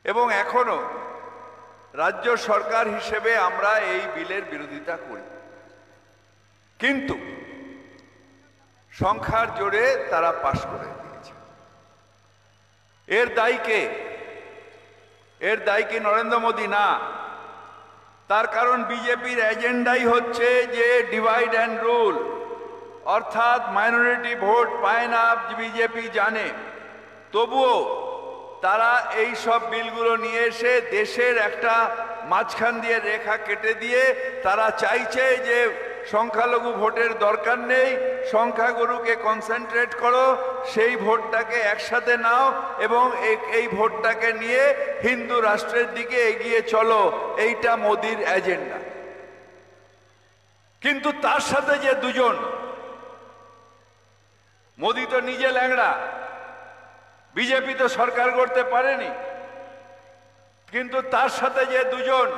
এবং এখনো রাজ্য সরকার হিসেবে আমরা এই বিলের বিরোধিতা করি, কিন্তু সংখ্যার জোরে তারা পাশ করে দিয়েছে। এর দায়ী কে? এর দায়ী কি নরেন্দ্র মোদী? না। তার কারণ বিজেপির এজেন্ডাই হচ্ছে যে ডিভাইড অ্যান্ড রুল, অর্থাৎ মাইনরিটি ভোট পায় না বিজেপি জানে, তবুও তারা এই সব বিলগুলো নিয়ে এসে দেশের একটা মাঝখান দিয়ে রেখা কেটে দিয়ে তারা চাইছে যে সংখ্যালঘু ভোটের দরকার নেই, সংখ্যাগুরুকে কনসেন্ট্রেট করো, সেই ভোটটাকে একসাথে নাও এবং এই ভোটটাকে নিয়ে হিন্দু রাষ্ট্রের দিকে এগিয়ে চলো, এইটা মোদির এজেন্ডা। কিন্তু তার সাথে যে দুজন, মোদি তো নিজে ল্যাংড়া, বিজেপি তো সরকার করতে পারেনি, কিন্তু তার সাথে যে দুজন,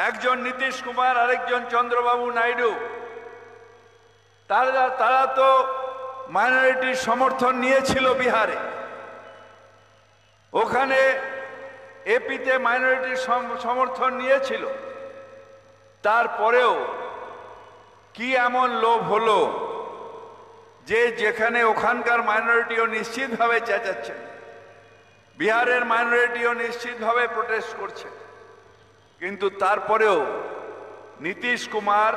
একজন নীতিশ কুমার আরেকজন চন্দ্রবাবু নাইডু, তারা তো মাইনরিটির সমর্থন নিয়েছিল বিহারে, ওখানে এপিতে মাইনরিটির সমর্থন নিয়েছিল। তারপরেও কি এমন লোভ হলো যে যেখানে ওখানকার মাইনরিটিও নিশ্চিতভাবে চেঁচাচ্ছেন, বিহারের মাইনরিটিও নিশ্চিতভাবে প্রোটেস্ট করছে, কিন্তু তারপরেও নীতিশ কুমার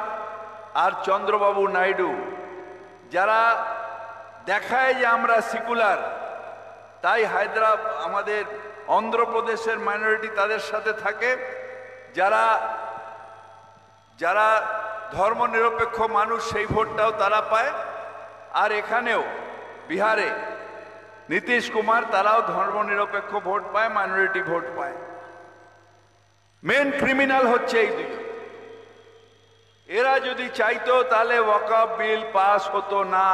আর চন্দ্রবাবু নাইডু যারা দেখায় যে আমরা সিকুলার, তাই আমাদের অন্ধ্রপ্রদেশের মাইনরিটি তাদের সাথে থাকে, যারা যারা ধর্মনিরপেক্ষ মানুষ সেই ভোটটাও তারা পায়, আর এখানেও বিহারে নীতিশ কুমার তারাও ধর্মনিরপেক্ষ ভোট পায়, মাইনরিটি ভোট পায়। মেন ক্রিমিনাল হচ্ছে এই দুজন। এরা যদি চাইতো তাহলে ওয়াকফ বিল পাস হতো না,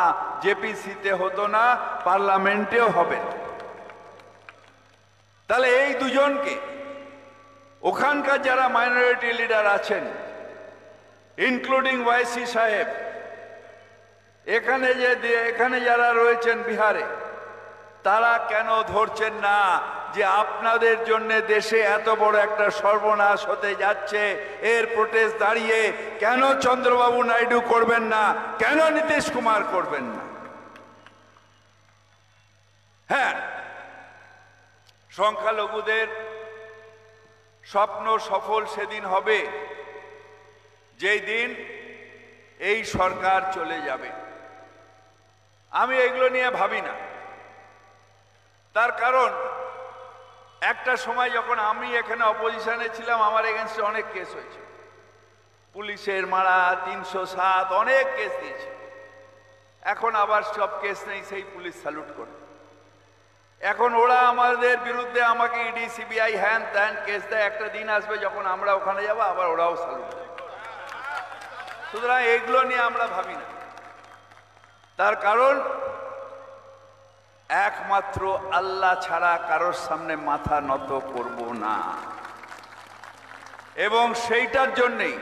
জেপিসিতে হতো না, পার্লামেন্টেও হবে না। তাহলে এই দুজনকে ওখানকার যারা মাইনরিটি লিডার আছেন, ইনক্লুডিং ওয়াইসি সাহেব, এখানে যারা রয়েছেন বিহারে, তারা কেন ধরছেন না যে আপনাদের জন্য দেশে এত বড় একটা সর্বনাশ হতে যাচ্ছে, এর প্রোটেস্ট দাঁড়িয়ে কেন চন্দ্রবাবু নাইডু করবেন না, কেন নীতিশ কুমার করবেন না? হ্যাঁ, সংখ্যালঘুদের স্বপ্ন সফল সেদিন হবে যেই দিন এই সরকার চলে যাবে। আমি এগুলো নিয়ে ভাবি না, তার কারণ একটা সময় যখন আমি এখানে অপোজিশনে ছিলাম, আমার এগেনস্টে অনেক কেস হয়েছে, পুলিশের মারা, 307 অনেক কেস দিয়েছে। এখন আবার সব কেস নেই, সেই পুলিশ স্যালুট করে। এখন ওরা আমাদের বিরুদ্ধে আমাকে ইডি সিবিআই হ্যান ত্যান কেস দেয়। একটা দিন আসবে যখন আমরা ওখানে যাবো, আবার ওরাও স্যালুট দেয়। সুতরাং এগুলো নিয়ে আমরা ভাবি না, তার কারণ একমাত্র আল্লাহ ছাড়া কারোর সামনে মাথা নত করব না, এবং সেইটার জন্যেই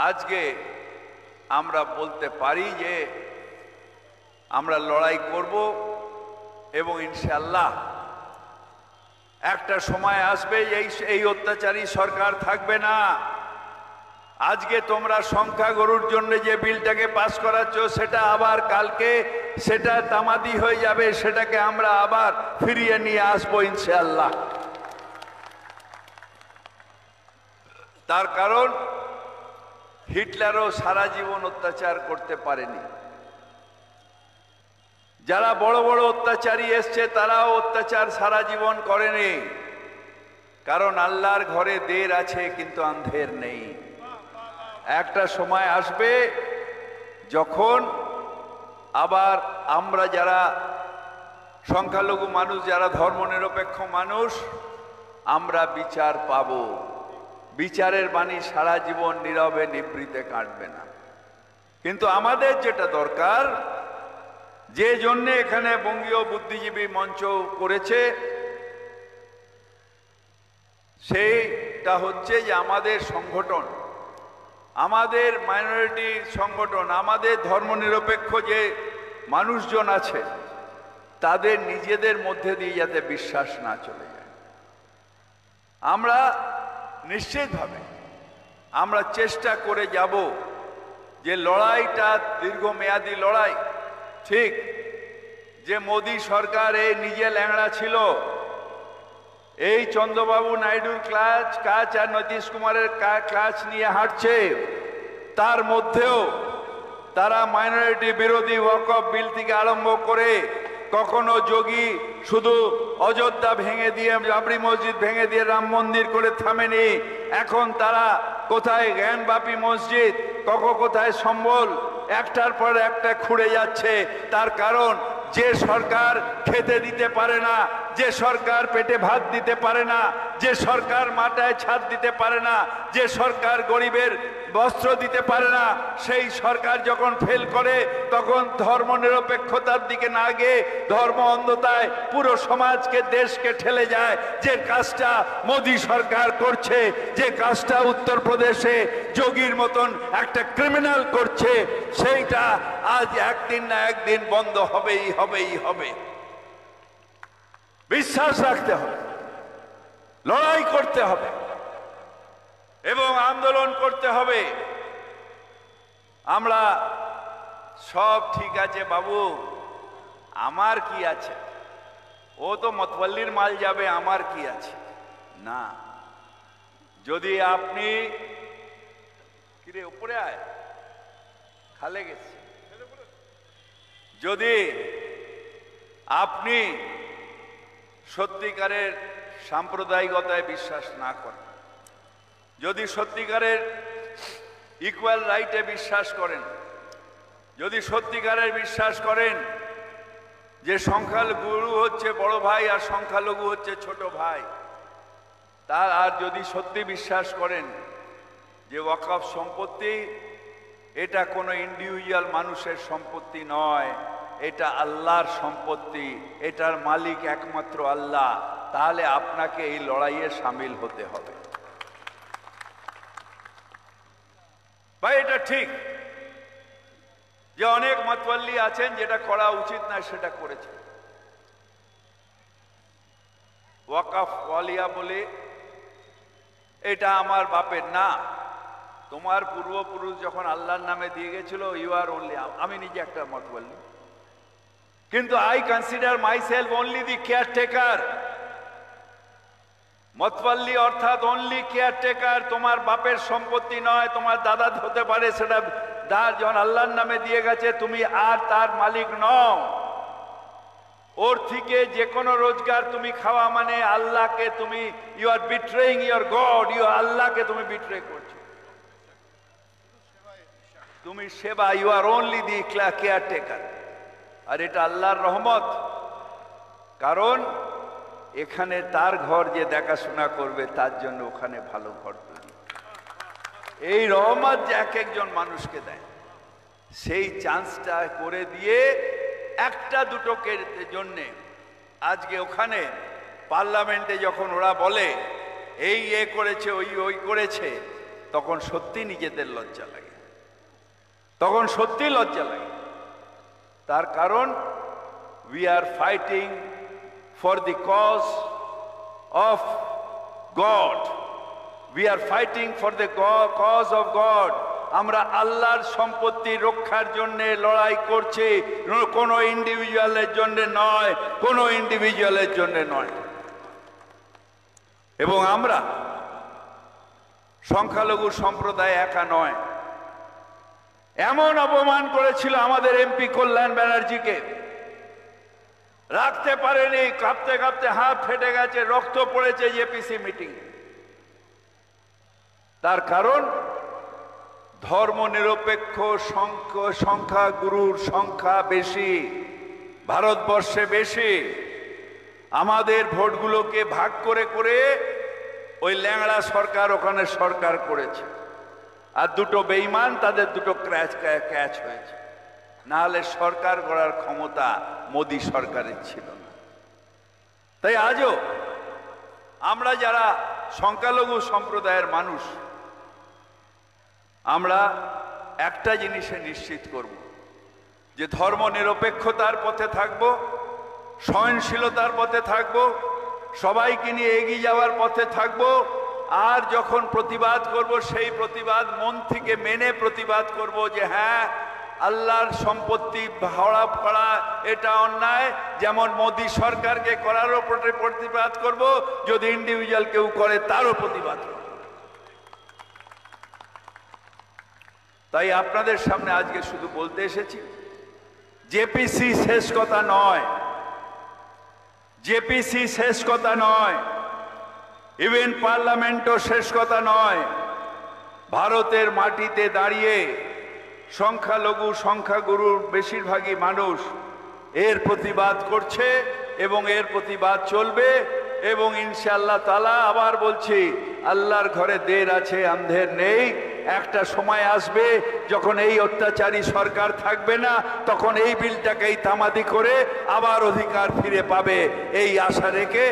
আজকে আমরা বলতে পারি যে আমরা লড়াই করব, এবং ইনশাআল্লাহ একটা সময় আসবে এই অত্যাচারী সরকার থাকবে না। আজকে তোমরা সংখ্যাগুরুর জন্য যে বিলটাকে পাস করাচ্ছ, সেটা আবার কালকে সেটা তামাদি হয়ে যাবে, সেটাকে আমরা আবার ফিরিয়ে নিয়ে আসবো ইনশাআল্লাহ। তার কারণ হিটলারও সারা জীবন অত্যাচার করতে পারেনি, যারা বড় বড় অত্যাচারী এসছে তারাও অত্যাচার সারা জীবন করেনি, কারণ আল্লাহর ঘরে দের আছে কিন্তু আন্ধের নেই। একটা সময় আসবে যখন আবার আমরা যারা সংখ্যালঘু মানুষ, যারা ধর্মনিরপেক্ষ মানুষ, আমরা বিচার পাব। বিচারের বাণী সারা জীবন নীরবে নিভৃতে কাটবে না। কিন্তু আমাদের যেটা দরকার, যে জন্য এখানে বঙ্গীয় বুদ্ধিজীবী মঞ্চ করেছে, সেইটা হচ্ছে যে আমাদের সংগঠন, আমাদের মাইনরিটি সংগঠন, আমাদের ধর্মনিরপেক্ষ যে মানুষজন আছে, তাদের নিজেদের মধ্যে দিয়ে যাতে বিশ্বাস না চলে যায়। আমরা নিশ্চিতভাবে আমরা চেষ্টা করে যাব যে লড়াইটা দীর্ঘমেয়াদী লড়াই। ঠিক যে মোদী সরকার এই নিজে ল্যাংড়া ছিল, এই চন্দ্রবাবু নাইডুর কাজ আর নীতিশ কুমারের কাজ নিয়ে হাঁটছে, তার মধ্যেও তারা মাইনরিটি বিরোধী ওয়াকফ বিল থেকে আরম্ভ করে কখনো যোগী শুধু অযোধ্যা ভেঙে দিয়ে বাবরি মসজিদ ভেঙে দিয়ে রাম মন্দির করে থামেনি, এখন তারা কোথায় জ্ঞানবাপী মসজিদ, কোথায় সম্বল, একটার পর একটা খুঁড়ে যাচ্ছে। তার কারণ যে সরকার খেতে দিতে পারে না, যে সরকার পেটে ভাত দিতে পারে না, যে সরকার মাথায় ছাদ দিতে পারে না, যে সরকার গরিবের বস্ত্র দিতে পারে না, সেই সরকার যখন ফেল করে তখন ধর্মনিরপেক্ষতার দিকে না গিয়ে ধর্ম অন্ধতায় পুরো সমাজকে দেশকে ঠেলে যায়। যে কাজটা মোদী সরকার করছে, যে কাজটা উত্তরপ্রদেশে যোগীর মতন একটা ক্রিমিনাল করছে, সেইটা আজ একদিন না একদিন বন্ধ হবেই হবে। বিশ্বাস রাখতে হবে, লড়াই করতে হবে এবং আন্দোলন করতে হবে। আমরা সব ঠিক আছে বাবু, আমার কি আছে, ও তো মতওয়াল্লির মাল যাবে, আমার কি আছে না। যদি আপনি কিরে উপরে আয়, খালে গেছে, যদি আপনি সত্যিকারের সাম্প্রদায়িকতায় বিশ্বাস না করেন, যদি সত্যিকারের ইকুয়াল রাইটে বিশ্বাস করেন, যদি সত্যিকারের বিশ্বাস করেন যে সংখ্যালঘু হচ্ছে বড় ভাই আর সংখ্যালঘু হচ্ছে ছোট ভাই, তার আর যদি সত্যি বিশ্বাস করেন যে ওয়াকফ সম্পত্তি এটা কোনো ইন্ডিভিজুয়াল মানুষের সম্পত্তি নয়, এটা আল্লাহর সম্পত্তি, এটার মালিক একমাত্র আল্লাহ, তাহলে আপনাকে এই লড়াইয়ে সামিল হতে হবে। ভাই এটা ঠিক যে অনেক মতওয়াল্লি আছেন যেটা করা উচিত না সেটা করেছে। ওয়াকফ ওয়ালিয়া বলে এটা আমার বাপের না, তোমার পূর্বপুরুষ যখন আল্লাহর নামে দিয়ে গেছিল, ইউ আর অনলি, আমি নিজে একটা মতওয়াল্লি, কিন্তু I consider myself only the caretaker. মতওয়াল্লি অর্থাৎ অনলি কেয়ারটেকার, তোমার বাপের সম্পত্তি নয়, তোমার দাদা হতে পারে, সেটা যখন আল্লাহর নামে দিয়ে গেছে তুমি আর তার মালিক নও। ওর থেকে যে কোনো রোজগার তুমি খাওয়া মানে আল্লাহকে তুমি, you are betraying your God, আল্লাহকে তুমি বিট্রে করছো, তুমি সেবা, you are only the caretaker. আর এটা আল্লাহর রহমত, কারণ এখানে তার ঘর যে দেখাশোনা করবে তার জন্য ওখানে ভালো ঘর তৈরি। এই রহমত যে এক একজন মানুষকে দেয়, সেই চান্সটা করে দিয়ে একটা দুটোকে জন্যে আজকে ওখানে পার্লামেন্টে যখন ওরা বলে এই এ করেছে ওই করেছে, তখন সত্যি নিজেদের লজ্জা লাগে, তখন সত্যি লজ্জা লাগে। তার কারণ we are fighting for the cause of God, we are fighting for the cause of God। আমরা আল্লাহর সম্পত্তি রক্ষার জন্য লড়াই করছি, কোনো ইন্ডিভিজুয়ালের জন্য নয়, কোনো ইন্ডিভিজুয়ালের জন্য নয়। এবং আমরা সংখ্যালঘু সম্প্রদায় একা নয়, এমন অপমান করেছিল আমাদের এমপি কল্যাণ ব্যানার্জিকে, রাখতে পারেনি, কাঁপতে কাঁপতে হাত ফেটে গেছে, রক্ত পড়েছে জেপিসি মিটিং। তার কারণ ধর্মনিরপেক্ষ সংখ্যাগুরুর সংখ্যা বেশি, ভারতবর্ষে বেশি। আমাদের ভোটগুলোকে ভাগ করে করে ওই ল্যাংড়া সরকার ওখানে সরকার করেছে, আর দুটো বেঈমান তাদের দুটো ক্যাচ হয়েছে, না হলে সরকার গড়ার ক্ষমতা মোদী সরকারের ছিল না। তাই আজও আমরা যারা সংখ্যালঘু সম্প্রদায়ের মানুষ, আমরা একটা জিনিসে নিশ্চিত করব যে ধর্ম নিরপেক্ষতার পথে থাকব, সহনশীলতার পথে থাকব, সবাইকে নিয়ে এগিয়ে যাওয়ার পথে থাকব। আর যখন প্রতিবাদ করব, সেই প্রতিবাদ মন থেকে মেনে প্রতিবাদ করব যে হ্যাঁ, আল্লাহর সম্পত্তি হড়প করা এটা অন্যায়, যেমন মোদী সরকারকে করারও প্রতিবাদ করব, যদি ইন্ডিভিজুয়াল কেউ করে তারও প্রতিবাদ করব। তাই আপনাদের সামনে আজকে শুধু বলতে এসেছি, জেপিসি শেষ কথা নয়, জেপিসি শেষ কথা নয়, ইভেন পার্লামেন্টও শেষ কথা নয়। ভারতের মাটিতে দাঁড়িয়ে সংখ্যালঘু সংখ্যাগুরুর বেশিরভাগই মানুষ এর প্রতিবাদ করছে এবং এর প্রতিবাদ চলবে। এবং ইনশাআল্লাহ তাআলা, আবার বলছি, আল্লাহর ঘরে দের আছে, আন্ধের নেই। একটা সময় আসবে যখন এই অত্যাচারী সরকার থাকবে না, তখন এই বিলটাকেই তামাদি করে আবার অধিকার ফিরে পাবে, এই আশা রেখে